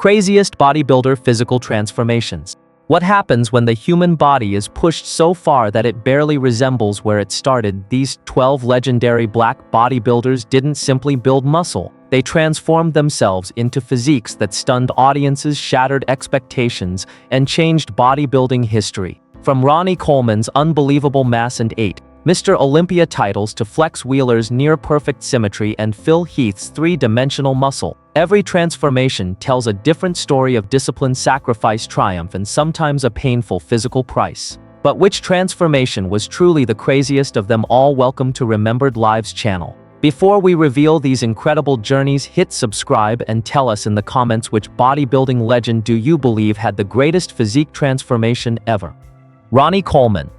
Craziest bodybuilder physical transformations. What happens when the human body is pushed so far that it barely resembles where it started? These 12 legendary black bodybuilders didn't simply build muscle. They transformed themselves into physiques that stunned audiences, shattered expectations, and changed bodybuilding history. From Ronnie Coleman's unbelievable mass and Mr. Olympia titles to Flex Wheeler's near-perfect symmetry and Phil Heath's three-dimensional muscle, every transformation tells a different story of discipline, sacrifice, triumph, and sometimes a painful physical price. But which transformation was truly the craziest of them all? Welcome to Remembered Lives channel. Before we reveal these incredible journeys, hit subscribe and tell us in the comments which bodybuilding legend do you believe had the greatest physique transformation ever. Ronnie Coleman.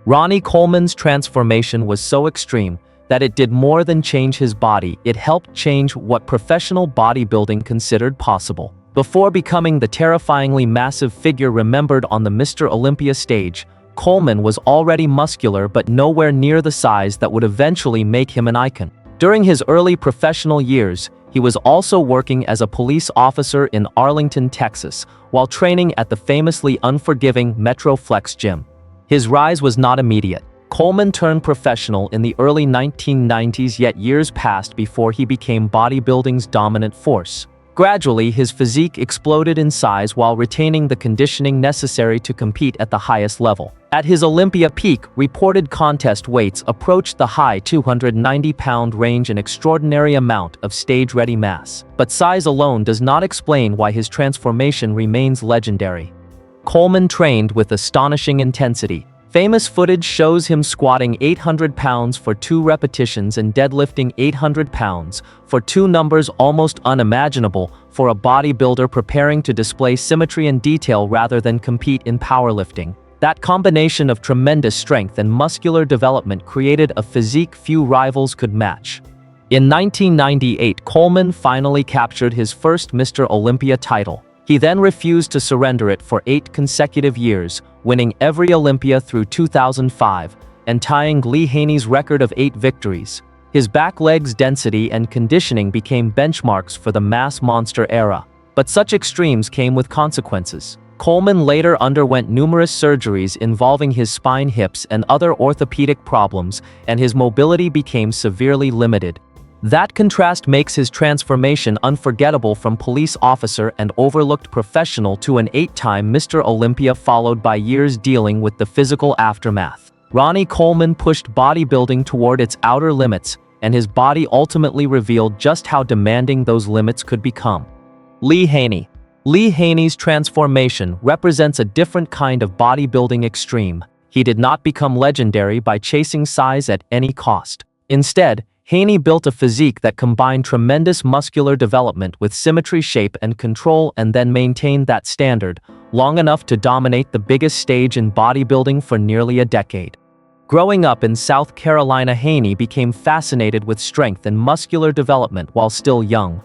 Ronnie Coleman's transformation was so extreme that it did more than change his body, it helped change what professional bodybuilding considered possible. Before becoming the terrifyingly massive figure remembered on the Mr. Olympia stage, Coleman was already muscular but nowhere near the size that would eventually make him an icon. During his early professional years, he was also working as a police officer in Arlington, Texas, while training at the famously unforgiving Metro Flex gym. His rise was not immediate. Coleman turned professional in the early 1990s, yet years passed before he became bodybuilding's dominant force. Gradually, his physique exploded in size while retaining the conditioning necessary to compete at the highest level. At his Olympia peak, reported contest weights approached the high 290-pound range, an extraordinary amount of stage-ready mass. But size alone does not explain why his transformation remains legendary. Coleman trained with astonishing intensity. Famous footage shows him squatting 800 pounds for 2 repetitions and deadlifting 800 pounds for 2 numbers almost unimaginable for a bodybuilder preparing to display symmetry and detail rather than compete in powerlifting. That combination of tremendous strength and muscular development created a physique few rivals could match. In 1998, Coleman finally captured his first Mr. Olympia title. He then refused to surrender it for 8 consecutive years, winning every Olympia through 2005, and tying Lee Haney's record of 8 victories. His back legs density and conditioning became benchmarks for the mass monster era. But such extremes came with consequences. Coleman later underwent numerous surgeries involving his spine, hips, and other orthopedic problems, and his mobility became severely limited. That contrast makes his transformation unforgettable, from police officer and overlooked professional to an 8-time Mr. Olympia, followed by years dealing with the physical aftermath. Ronnie Coleman pushed bodybuilding toward its outer limits, and his body ultimately revealed just how demanding those limits could become. Lee Haney. Lee Haney's transformation represents a different kind of bodybuilding extreme. He did not become legendary by chasing size at any cost. Instead, Haney built a physique that combined tremendous muscular development with symmetry, shape, and control, and then maintained that standard long enough to dominate the biggest stage in bodybuilding for nearly a decade. Growing up in South Carolina, Haney became fascinated with strength and muscular development while still young.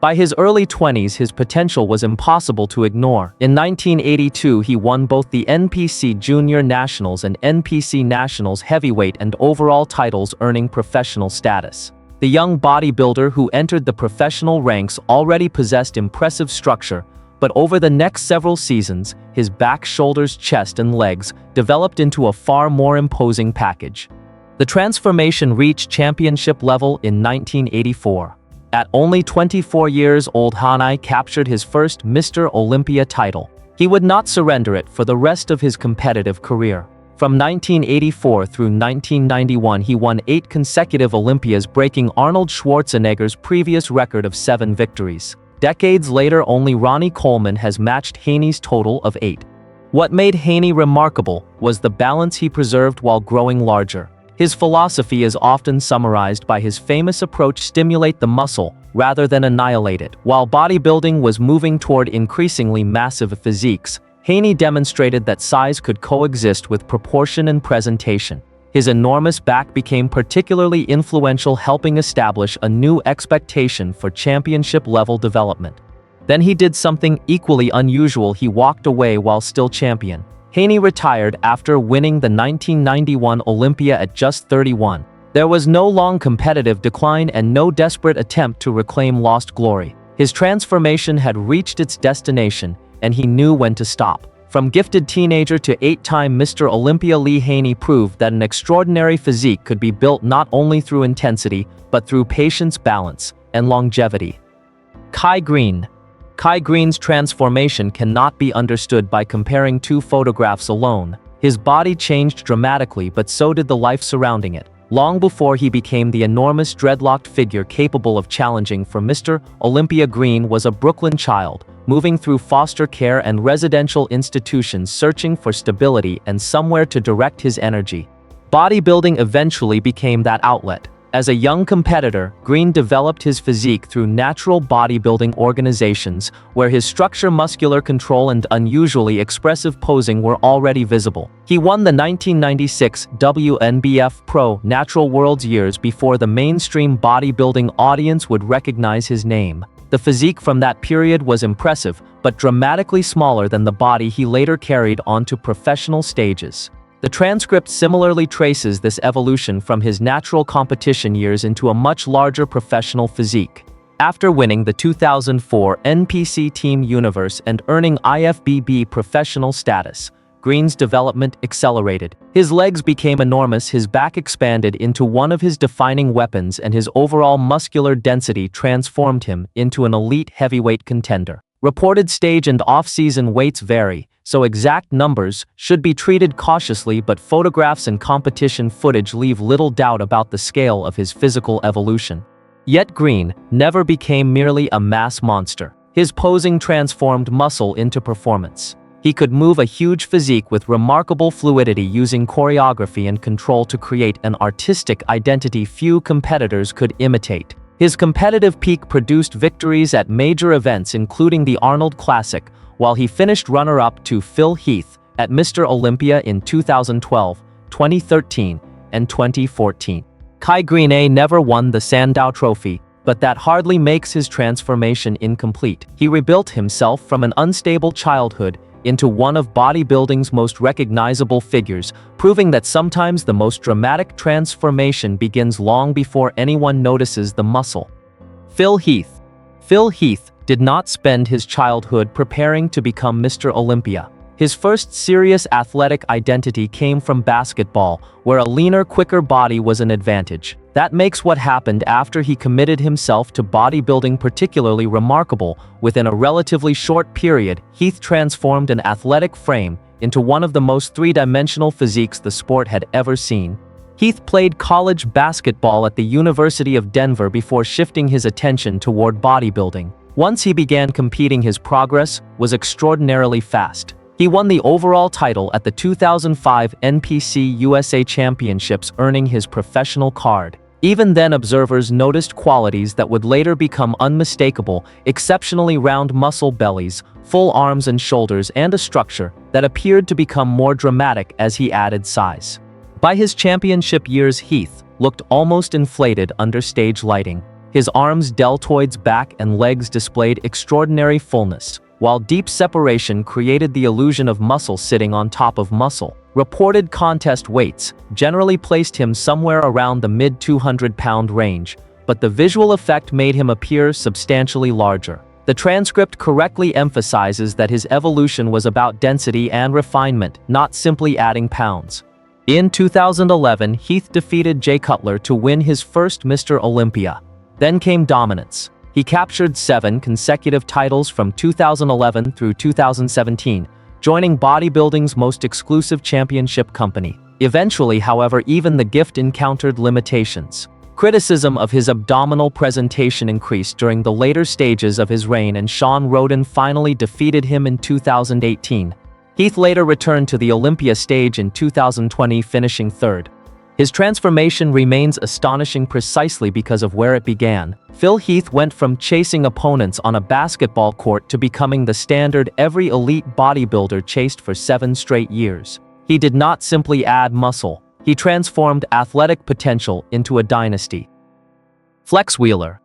By his early 20s, his potential was impossible to ignore. In 1982, he won both the NPC Junior Nationals and NPC Nationals heavyweight and overall titles, earning professional status. The young bodybuilder who entered the professional ranks already possessed impressive structure, but over the next several seasons, his back, shoulders, chest, and legs developed into a far more imposing package. The transformation reached championship level in 1984. At only 24 years old, Haney captured his first Mr. Olympia title. He would not surrender it for the rest of his competitive career. From 1984 through 1991, he won 8 consecutive Olympias, breaking Arnold Schwarzenegger's previous record of 7 victories. Decades later, only Ronnie Coleman has matched Haney's total of 8. What made Haney remarkable was the balance he preserved while growing larger. His philosophy is often summarized by his famous approach: stimulate the muscle rather than annihilate it. While bodybuilding was moving toward increasingly massive physiques, Haney demonstrated that size could coexist with proportion and presentation. His enormous back became particularly influential, helping establish a new expectation for championship-level development. Then he did something equally unusual: he walked away while still champion. Haney retired after winning the 1991 Olympia at just 31. There was no long competitive decline and no desperate attempt to reclaim lost glory. His transformation had reached its destination, and he knew when to stop. From gifted teenager to 8-time Mr. Olympia, Lee Haney proved that an extraordinary physique could be built not only through intensity, but through patience, balance, and longevity. Kai Greene. Kai Greene's transformation cannot be understood by comparing two photographs alone. His body changed dramatically, but so did the life surrounding it. Long before he became the enormous dreadlocked figure capable of challenging for Mr. Olympia, Greene was a Brooklyn child, moving through foster care and residential institutions searching for stability and somewhere to direct his energy. Bodybuilding eventually became that outlet. As a young competitor, Greene developed his physique through natural bodybuilding organizations, where his structure, muscular control, and unusually expressive posing were already visible. He won the 1996 WNBF Pro Natural Worlds years before the mainstream bodybuilding audience would recognize his name. The physique from that period was impressive, but dramatically smaller than the body he later carried onto professional stages. The transcript similarly traces this evolution from his natural competition years into a much larger professional physique. After winning the 2004 NPC Team Universe and earning IFBB professional status, Greene's development accelerated. His legs became enormous, his back expanded into one of his defining weapons, and his overall muscular density transformed him into an elite heavyweight contender. Reported stage and off-season weights vary, so exact numbers should be treated cautiously, but photographs and competition footage leave little doubt about the scale of his physical evolution. Yet Greene never became merely a mass monster. His posing transformed muscle into performance. He could move a huge physique with remarkable fluidity, using choreography and control to create an artistic identity few competitors could imitate. His competitive peak produced victories at major events including the Arnold Classic, while he finished runner-up to Phil Heath at Mr. Olympia in 2012, 2013, and 2014. Kai Greene never won the Sandow Trophy, but that hardly makes his transformation incomplete. He rebuilt himself from an unstable childhood into one of bodybuilding's most recognizable figures, proving that sometimes the most dramatic transformation begins long before anyone notices the muscle. Phil Heath. Phil Heath did not spend his childhood preparing to become Mr. Olympia. His first serious athletic identity came from basketball, where a leaner, quicker body was an advantage. That makes what happened after he committed himself to bodybuilding particularly remarkable. Within a relatively short period, Heath transformed an athletic frame into one of the most three-dimensional physiques the sport had ever seen. Heath played college basketball at the University of Denver before shifting his attention toward bodybuilding. Once he began competing, his progress was extraordinarily fast. He won the overall title at the 2005 NPC USA Championships, earning his professional card. Even then, observers noticed qualities that would later become unmistakable: exceptionally round muscle bellies, full arms and shoulders, and a structure that appeared to become more dramatic as he added size. By his championship years, Heath looked almost inflated under stage lighting. His arms, deltoids, back, and legs displayed extraordinary fullness, while deep separation created the illusion of muscle sitting on top of muscle. Reported contest weights generally placed him somewhere around the mid-200-pound range, but the visual effect made him appear substantially larger. The transcript correctly emphasizes that his evolution was about density and refinement, not simply adding pounds. In 2011, Heath defeated Jay Cutler to win his first Mr. Olympia. Then came dominance. He captured 7 consecutive titles from 2011 through 2017, joining bodybuilding's most exclusive championship company. Eventually, however, even the gift encountered limitations. Criticism of his abdominal presentation increased during the later stages of his reign, and Sean Roden finally defeated him in 2018. Heath later returned to the Olympia stage in 2020, finishing third. His transformation remains astonishing precisely because of where it began. Phil Heath went from chasing opponents on a basketball court to becoming the standard every elite bodybuilder chased for 7 straight years. He did not simply add muscle. He transformed athletic potential into a dynasty. Flex Wheeler.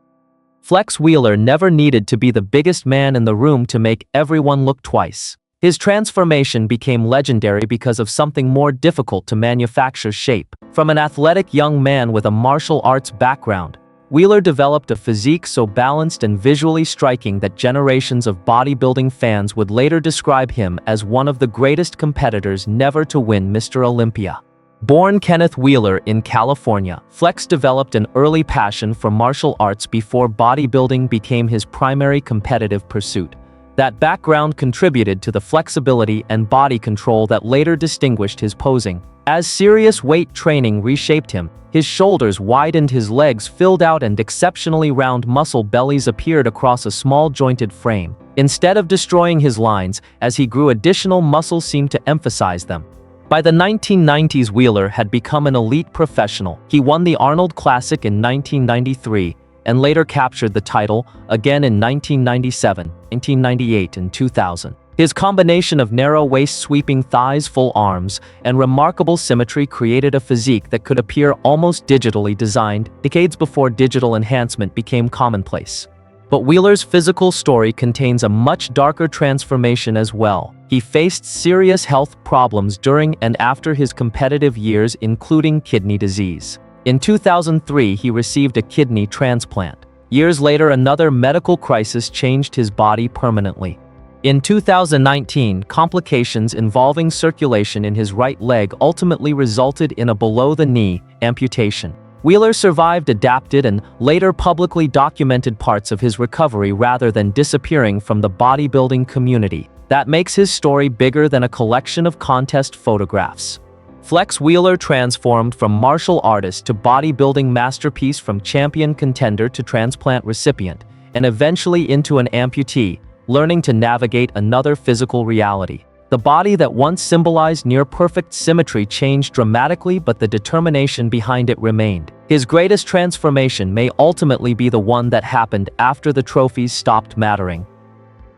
Flex Wheeler never needed to be the biggest man in the room to make everyone look twice. His transformation became legendary because of something more difficult to manufacture: shape. From an athletic young man with a martial arts background, Wheeler developed a physique so balanced and visually striking that generations of bodybuilding fans would later describe him as one of the greatest competitors never to win Mr. Olympia. Born Kenneth Wheeler in California, Flex developed an early passion for martial arts before bodybuilding became his primary competitive pursuit. That background contributed to the flexibility and body control that later distinguished his posing. As serious weight training reshaped him, his shoulders widened, his legs filled out, and exceptionally round muscle bellies appeared across a small jointed frame. Instead of destroying his lines, as he grew, additional muscles seemed to emphasize them. By the 1990s, Wheeler had become an elite professional. He won the Arnold Classic in 1993 and later captured the title again in 1997, 1998, and 2000. His combination of narrow waist, sweeping thighs, full arms, and remarkable symmetry created a physique that could appear almost digitally designed, decades before digital enhancement became commonplace. But Wheeler's physical story contains a much darker transformation as well. He faced serious health problems during and after his competitive years, including kidney disease. In 2003, he received a kidney transplant. Years later, another medical crisis changed his body permanently. In 2019, complications involving circulation in his right leg ultimately resulted in a below-the-knee amputation. Wheeler survived, adapted, and later publicly documented parts of his recovery rather than disappearing from the bodybuilding community. That makes his story bigger than a collection of contest photographs. Flex Wheeler transformed from martial artist to bodybuilding masterpiece, from champion contender to transplant recipient, and eventually into an amputee, learning to navigate another physical reality. The body that once symbolized near-perfect symmetry changed dramatically, but the determination behind it remained. His greatest transformation may ultimately be the one that happened after the trophies stopped mattering.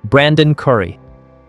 Brandon Curry.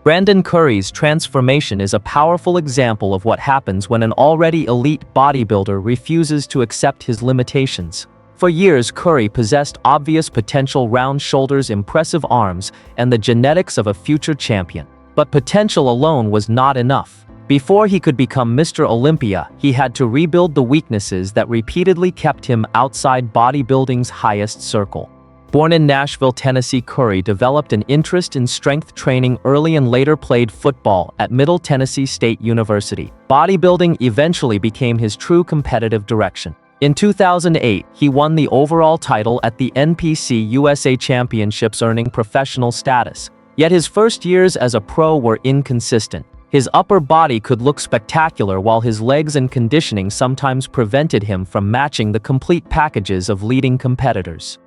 Brandon Curry's transformation is a powerful example of what happens when an already elite bodybuilder refuses to accept his limitations. For years, Curry possessed obvious potential: round shoulders, impressive arms, and the genetics of a future champion. But potential alone was not enough. Before he could become Mr. Olympia, he had to rebuild the weaknesses that repeatedly kept him outside bodybuilding's highest circle. Born in Nashville, Tennessee, Curry developed an interest in strength training early and later played football at Middle Tennessee State University. Bodybuilding eventually became his true competitive direction. In 2008, he won the overall title at the NPC USA Championships, earning professional status. Yet his first years as a pro were inconsistent. His upper body could look spectacular, while his legs and conditioning sometimes prevented him from matching the complete packages of leading competitors.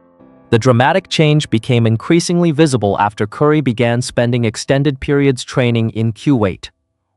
The dramatic change became increasingly visible after Curry began spending extended periods training in Kuwait.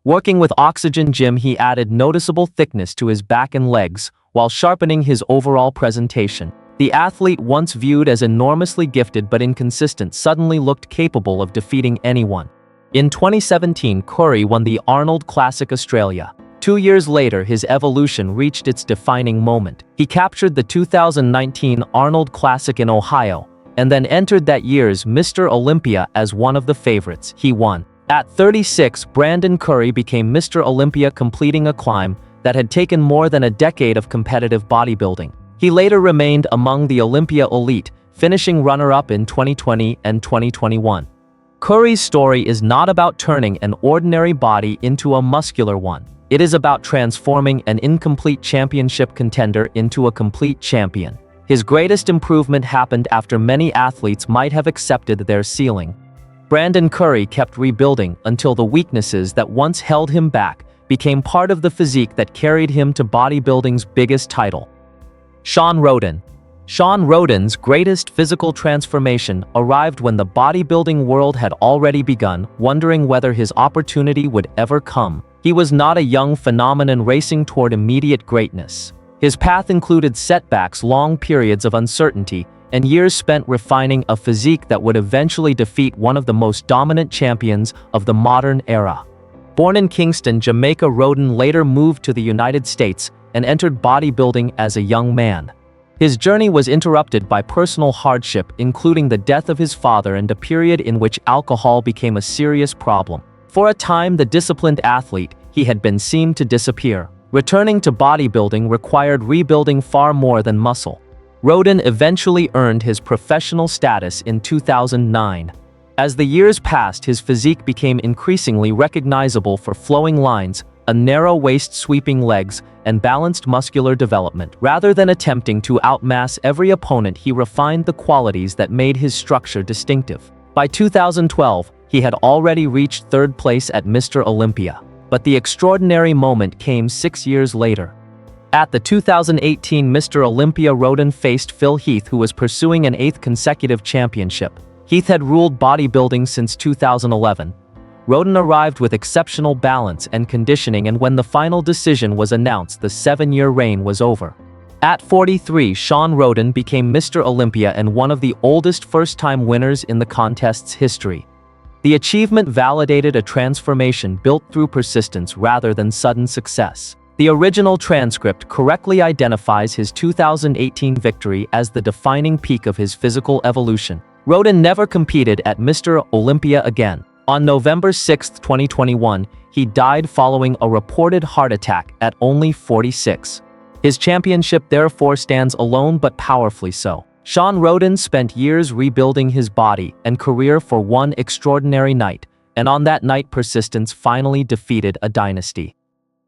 Working with Oxygen Gym, he added noticeable thickness to his back and legs, while sharpening his overall presentation. The athlete, once viewed as enormously gifted but inconsistent, suddenly looked capable of defeating anyone. In 2017, Curry won the Arnold Classic Australia. 2 years later, his evolution reached its defining moment. He captured the 2019 Arnold Classic in Ohio, and then entered that year's Mr. Olympia as one of the favorites. He won. At 36, Brandon Curry became Mr. Olympia, completing a climb that had taken more than a decade of competitive bodybuilding. He later remained among the Olympia elite, finishing runner-up in 2020 and 2021. Curry's story is not about turning an ordinary body into a muscular one. It is about transforming an incomplete championship contender into a complete champion. His greatest improvement happened after many athletes might have accepted their ceiling. Brandon Curry kept rebuilding until the weaknesses that once held him back became part of the physique that carried him to bodybuilding's biggest title. Shawn Rhoden. Shawn Rhoden's greatest physical transformation arrived when the bodybuilding world had already begun wondering whether his opportunity would ever come. He was not a young phenomenon racing toward immediate greatness. His path included setbacks, long periods of uncertainty, and years spent refining a physique that would eventually defeat one of the most dominant champions of the modern era. Born in Kingston, Jamaica, Rhoden later moved to the United States and entered bodybuilding as a young man. His journey was interrupted by personal hardship, including the death of his father and a period in which alcohol became a serious problem. For a time, the disciplined athlete he had been seemed to disappear. Returning to bodybuilding required rebuilding far more than muscle. Rodin eventually earned his professional status in 2009. As the years passed, his physique became increasingly recognizable for flowing lines, a narrow waist, sweeping legs, and balanced muscular development. Rather than attempting to outmass every opponent, he refined the qualities that made his structure distinctive. By 2012, he had already reached third place at Mr. Olympia. But the extraordinary moment came 6 years later. At the 2018 Mr. Olympia, Rodin faced Phil Heath, who was pursuing an 8th consecutive championship. Heath had ruled bodybuilding since 2011. Rodin arrived with exceptional balance and conditioning, and when the final decision was announced, the 7-year reign was over. At 43, Sean Rodin became Mr. Olympia and one of the oldest first-time winners in the contest's history. The achievement validated a transformation built through persistence rather than sudden success. The original transcript correctly identifies his 2018 victory as the defining peak of his physical evolution. Rodin never competed at Mr. Olympia again. On November 6, 2021, he died following a reported heart attack at only 46. His championship therefore stands alone, but powerfully so. Sean Rodin spent years rebuilding his body and career for one extraordinary night, and on that night persistence finally defeated a dynasty.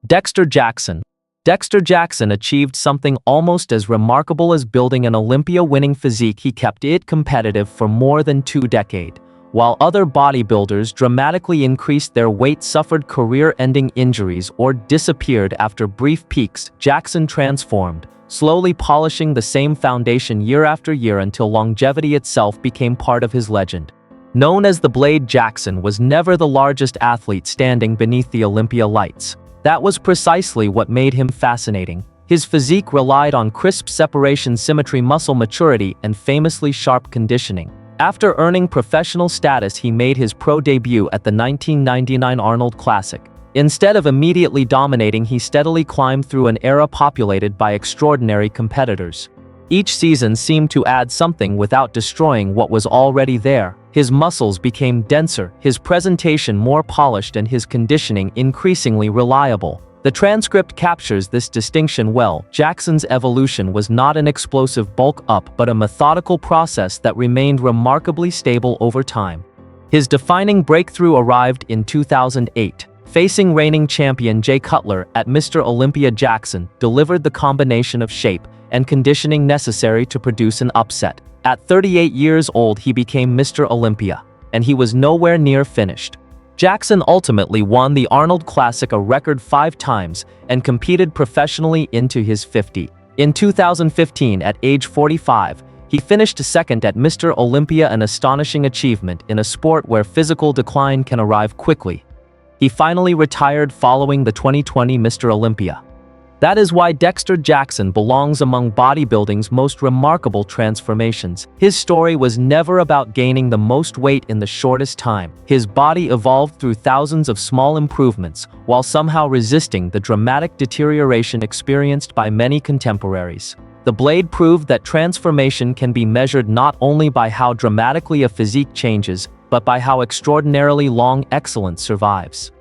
Dexter Jackson. Dexter Jackson achieved something almost as remarkable as building an Olympia-winning physique. He kept it competitive for more than 2 decades. While other bodybuilders dramatically increased their weight, suffered career-ending injuries, or disappeared after brief peaks, Jackson transformed, slowly polishing the same foundation year after year until longevity itself became part of his legend. Known as the Blade, Jackson was never the largest athlete standing beneath the Olympia lights. That was precisely what made him fascinating. His physique relied on crisp separation, symmetry, muscle maturity, and famously sharp conditioning. After earning professional status, he made his pro debut at the 1999 Arnold Classic. Instead of immediately dominating, he steadily climbed through an era populated by extraordinary competitors. Each season seemed to add something without destroying what was already there. His muscles became denser, his presentation more polished, and his conditioning increasingly reliable. The transcript captures this distinction well. Jackson's evolution was not an explosive bulk up, but a methodical process that remained remarkably stable over time. His defining breakthrough arrived in 2008. Facing reigning champion Jay Cutler at Mr. Olympia, Jackson delivered the combination of shape and conditioning necessary to produce an upset. At 38 years old, he became Mr. Olympia, and he was nowhere near finished. Jackson ultimately won the Arnold Classic a record 5 times and competed professionally into his 50s. In 2015, at age 45, he finished second at Mr. Olympia, an astonishing achievement in a sport where physical decline can arrive quickly. He finally retired following the 2020 Mr. Olympia. That is why Dexter Jackson belongs among bodybuilding's most remarkable transformations. His story was never about gaining the most weight in the shortest time. His body evolved through thousands of small improvements, while somehow resisting the dramatic deterioration experienced by many contemporaries. The Blade proved that transformation can be measured not only by how dramatically a physique changes, but by how extraordinarily long excellence survives.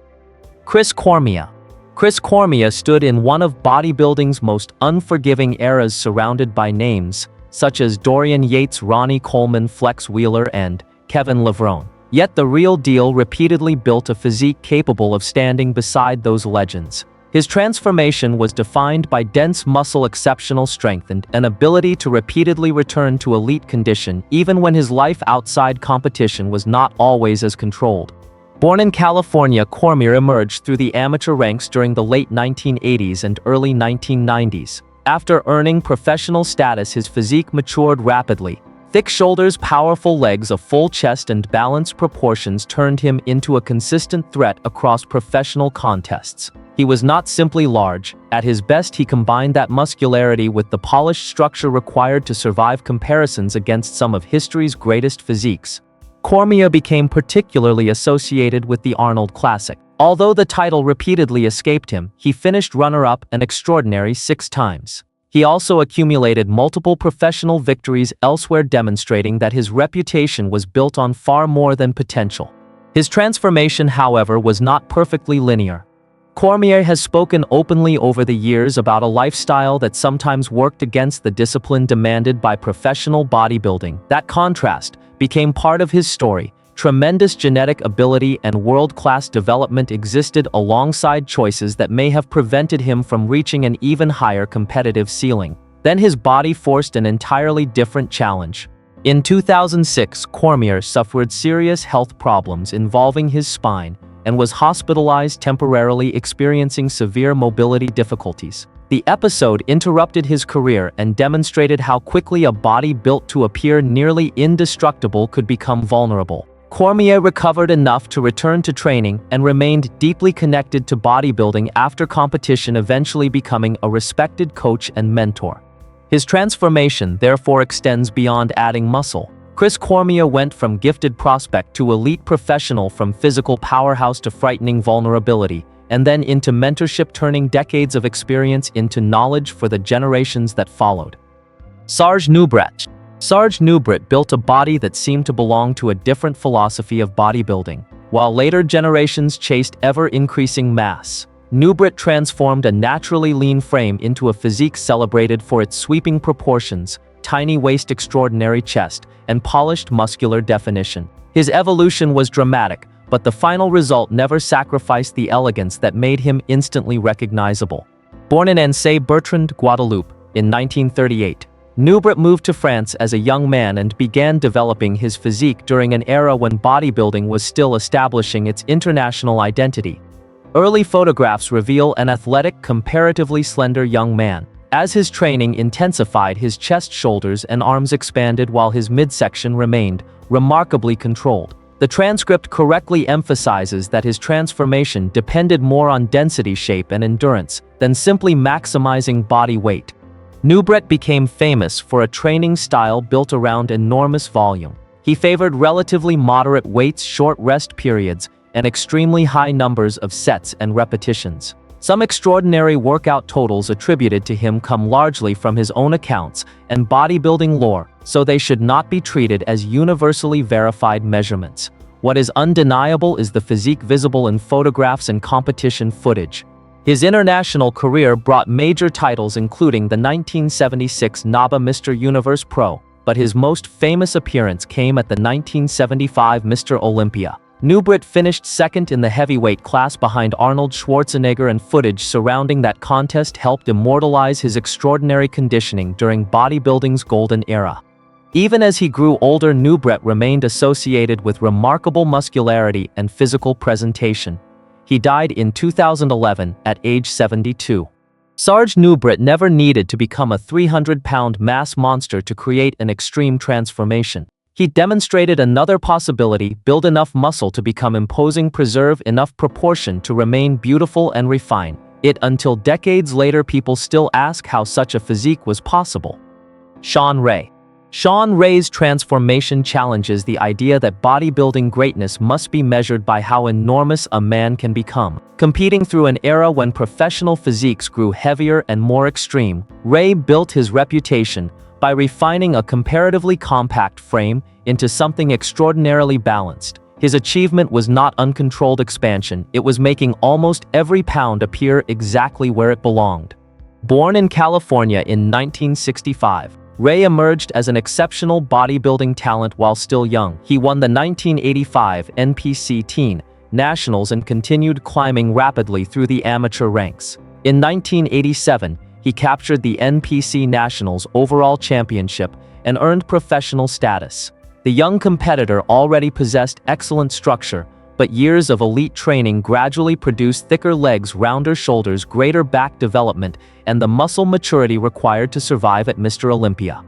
Chris Cormier. Chris Cormier stood in one of bodybuilding's most unforgiving eras, surrounded by names such as Dorian Yates, Ronnie Coleman, Flex Wheeler, and Kevin Levrone. Yet the real deal repeatedly built a physique capable of standing beside those legends. His transformation was defined by dense muscle, exceptional strength, and an ability to repeatedly return to elite condition, even when his life outside competition was not always as controlled. Born in California, Cormier emerged through the amateur ranks during the late 1980s and early 1990s. After earning professional status, his physique matured rapidly. Thick shoulders, powerful legs, a full chest, and balanced proportions turned him into a consistent threat across professional contests. He was not simply large. At his best, he combined that muscularity with the polished structure required to survive comparisons against some of history's greatest physiques. Cormier became particularly associated with the Arnold Classic. Although the title repeatedly escaped him, he finished runner-up an extraordinary 6 times. He also accumulated multiple professional victories elsewhere, demonstrating that his reputation was built on far more than potential. His transformation, however, was not perfectly linear. Cormier has spoken openly over the years about a lifestyle that sometimes worked against the discipline demanded by professional bodybuilding. That contrast became part of his story. Tremendous genetic ability and world-class development existed alongside choices that may have prevented him from reaching an even higher competitive ceiling. Then his body forced an entirely different challenge. In 2006, Cormier suffered serious health problems involving his spine and was hospitalized, temporarily experiencing severe mobility difficulties. The episode interrupted his career and demonstrated how quickly a body built to appear nearly indestructible could become vulnerable. Cormier recovered enough to return to training and remained deeply connected to bodybuilding after competition, eventually becoming a respected coach and mentor. His transformation therefore extends beyond adding muscle. Chris Cormier went from gifted prospect to elite professional, from physical powerhouse to frightening vulnerability, and then into mentorship, turning decades of experience into knowledge for the generations that followed. Serge Nubret. Serge Nubret built a body that seemed to belong to a different philosophy of bodybuilding. While later generations chased ever-increasing mass, Nubret transformed a naturally lean frame into a physique celebrated for its sweeping proportions, tiny waist, extraordinary chest, and polished muscular definition. His evolution was dramatic, but the final result never sacrificed the elegance that made him instantly recognizable. Born in Anse-Bertrand, Guadeloupe, in 1938, Nubret moved to France as a young man and began developing his physique during an era when bodybuilding was still establishing its international identity. Early photographs reveal an athletic, comparatively slender young man. As his training intensified, his chest, shoulders, and arms expanded while his midsection remained remarkably controlled. The transcript correctly emphasizes that his transformation depended more on density, shape, and endurance than simply maximizing body weight. Nubret became famous for a training style built around enormous volume. He favored relatively moderate weights, short rest periods, and extremely high numbers of sets and repetitions. Some extraordinary workout totals attributed to him come largely from his own accounts and bodybuilding lore, so they should not be treated as universally verified measurements. What is undeniable is the physique visible in photographs and competition footage. His international career brought major titles, including the 1976 NABA Mr. Universe Pro, but his most famous appearance came at the 1975 Mr. Olympia. Nubret finished second in the heavyweight class behind Arnold Schwarzenegger, and footage surrounding that contest helped immortalize his extraordinary conditioning during bodybuilding's golden era. Even as he grew older, Nubret remained associated with remarkable muscularity and physical presentation. He died in 2011 at age 72. Serge Nubret never needed to become a 300-pound mass monster to create an extreme transformation. He demonstrated another possibility: build enough muscle to become imposing, preserve enough proportion to remain beautiful, and refine it until decades later people still ask how such a physique was possible. Shawn Ray. Shawn Ray's transformation challenges the idea that bodybuilding greatness must be measured by how enormous a man can become. Competing through an era when professional physiques grew heavier and more extreme, Ray built his reputation by refining a comparatively compact frame into something extraordinarily balanced. His achievement was not uncontrolled expansion, it was making almost every pound appear exactly where it belonged. Born in California in 1965, Ray emerged as an exceptional bodybuilding talent while still young. He won the 1985 NPC Teen Nationals and continued climbing rapidly through the amateur ranks. In 1987, he captured the NPC Nationals overall championship and earned professional status. The young competitor already possessed excellent structure, but years of elite training gradually produced thicker legs, rounder shoulders, greater back development, and the muscle maturity required to survive at Mr. Olympia.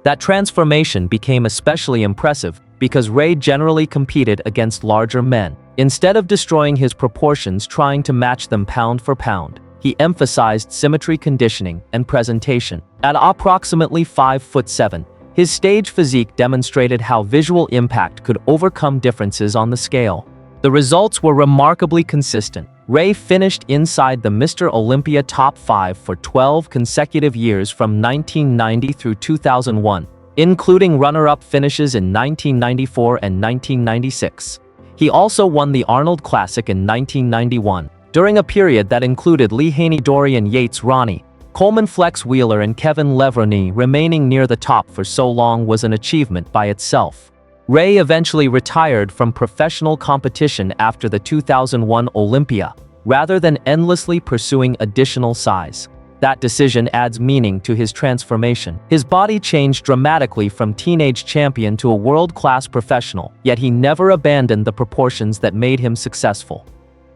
That transformation became especially impressive because Ray generally competed against larger men. Instead of destroying his proportions trying to match them pound for pound, he emphasized symmetry, conditioning, and presentation. At approximately 5'7", his stage physique demonstrated how visual impact could overcome differences on the scale. The results were remarkably consistent. Ray finished inside the Mr. Olympia top 5 for 12 consecutive years from 1990 through 2001, including runner-up finishes in 1994 and 1996. He also won the Arnold Classic in 1991. During a period that included Lee Haney, Dorian Yates, Ronnie Coleman, Flex Wheeler, and Kevin Levrone, remaining near the top for so long was an achievement by itself. Ray eventually retired from professional competition after the 2001 Olympia, rather than endlessly pursuing additional size. That decision adds meaning to his transformation. His body changed dramatically from teenage champion to a world-class professional, yet he never abandoned the proportions that made him successful.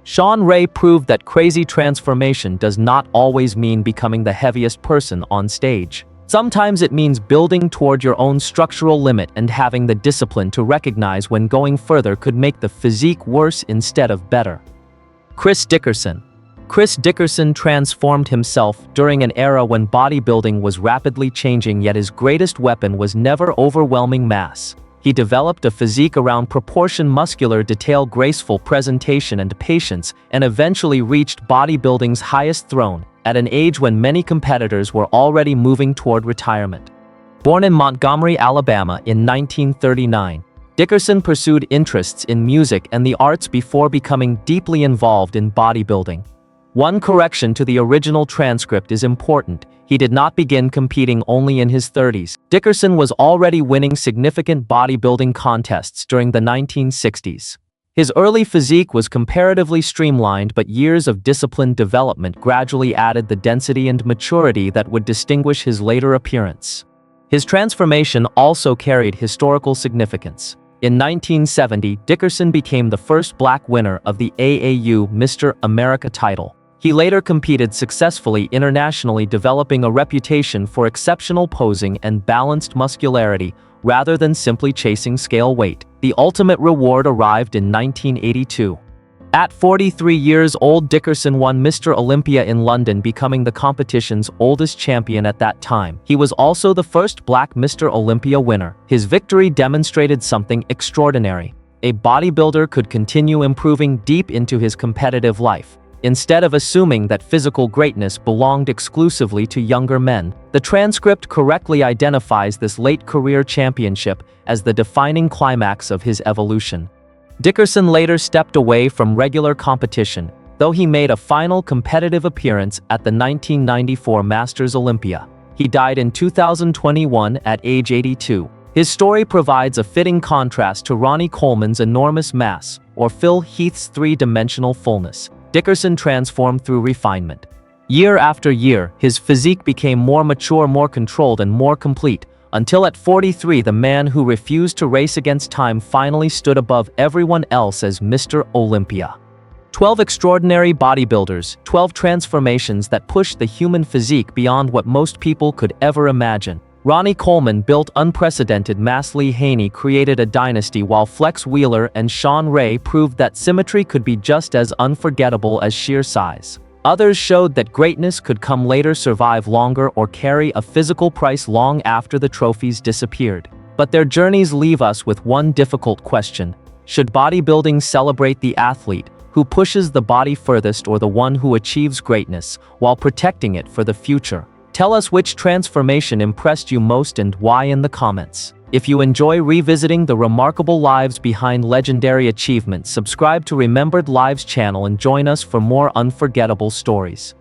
Shawn Ray proved that crazy transformation does not always mean becoming the heaviest person on stage. Sometimes it means building toward your own structural limit and having the discipline to recognize when going further could make the physique worse instead of better. Chris Dickerson. Chris Dickerson transformed himself during an era when bodybuilding was rapidly changing, yet his greatest weapon was never overwhelming mass. He developed a physique around proportion, muscular detail, graceful presentation, and patience, and eventually reached bodybuilding's highest throne, at an age when many competitors were already moving toward retirement. Born in Montgomery, Alabama in 1939, Dickerson pursued interests in music and the arts before becoming deeply involved in bodybuilding. One correction to the original transcript is important. He did not begin competing only in his 30s. Dickerson was already winning significant bodybuilding contests during the 1960s. His early physique was comparatively streamlined, but years of disciplined development gradually added the density and maturity that would distinguish his later appearance. His transformation also carried historical significance. In 1970, Dickerson became the first black winner of the AAU Mr. America title. He later competed successfully internationally, developing a reputation for exceptional posing and balanced muscularity, rather than simply chasing scale weight. The ultimate reward arrived in 1982. At 43 years old, Dickerson won Mr. Olympia in London, becoming the competition's oldest champion at that time. He was also the first black Mr. Olympia winner. His victory demonstrated something extraordinary. A bodybuilder could continue improving deep into his competitive life. Instead of assuming that physical greatness belonged exclusively to younger men, the transcript correctly identifies this late career championship as the defining climax of his evolution. Dickerson later stepped away from regular competition, though he made a final competitive appearance at the 1994 Masters Olympia. He died in 2021 at age 82. His story provides a fitting contrast to Ronnie Coleman's enormous mass, or Phil Heath's three-dimensional fullness. Dickerson transformed through refinement. Year after year, his physique became more mature, more controlled, and more complete, until at 43, the man who refused to race against time finally stood above everyone else as Mr. Olympia. 12 extraordinary bodybuilders, 12 transformations that pushed the human physique beyond what most people could ever imagine. Ronnie Coleman built unprecedented mass. Lee Haney created a dynasty, while Flex Wheeler and Shawn Ray proved that symmetry could be just as unforgettable as sheer size. Others showed that greatness could come later, survive longer, or carry a physical price long after the trophies disappeared. But their journeys leave us with one difficult question: should bodybuilding celebrate the athlete who pushes the body furthest, or the one who achieves greatness while protecting it for the future? Tell us which transformation impressed you most and why in the comments. If you enjoy revisiting the remarkable lives behind legendary achievements, subscribe to Remembered Lives channel and join us for more unforgettable stories.